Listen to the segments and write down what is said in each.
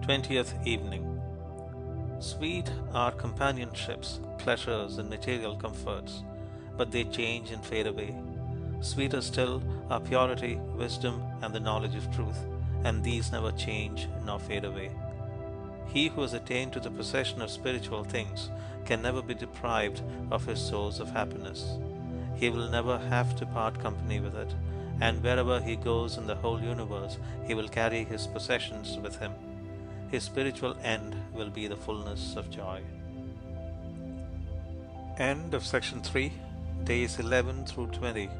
20th evening. Sweet are companionships, pleasures, and material comforts, but they change and fade away. Sweeter still are purity, wisdom, and the knowledge of truth, and these never change nor fade away. He who has attained to the possession of spiritual things can never be deprived of his source of happiness. He will never have to part company with it, and wherever he goes in the whole universe, he will carry his possessions with him. His spiritual end will be the fullness of joy. End of section 3, days 11 through 20.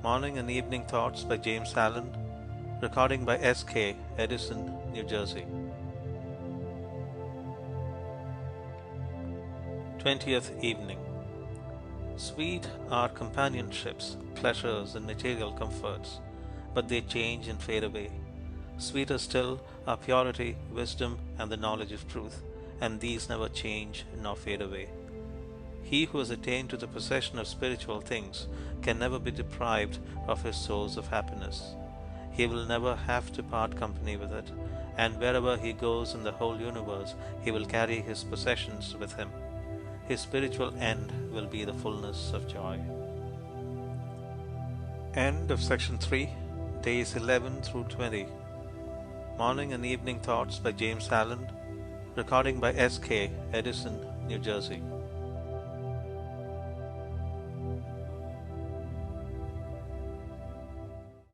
Morning and Evening Thoughts by James Allen. Recording by S.K. Edison, New Jersey. 20th evening. Sweet are companionships, pleasures, and material comforts, but they change and fade away. Sweeter still are purity, wisdom, and the knowledge of truth, and these never change nor fade away. He who has attained to the possession of spiritual things can never be deprived of his source of happiness. He will never have to part company with it, and wherever he goes in the whole universe, he will carry his possessions with him. His spiritual end will be the fullness of joy. End of section 3, days 11 through 20. Morning and Evening Thoughts by James Allen. Recording by S.K. Edison, New Jersey.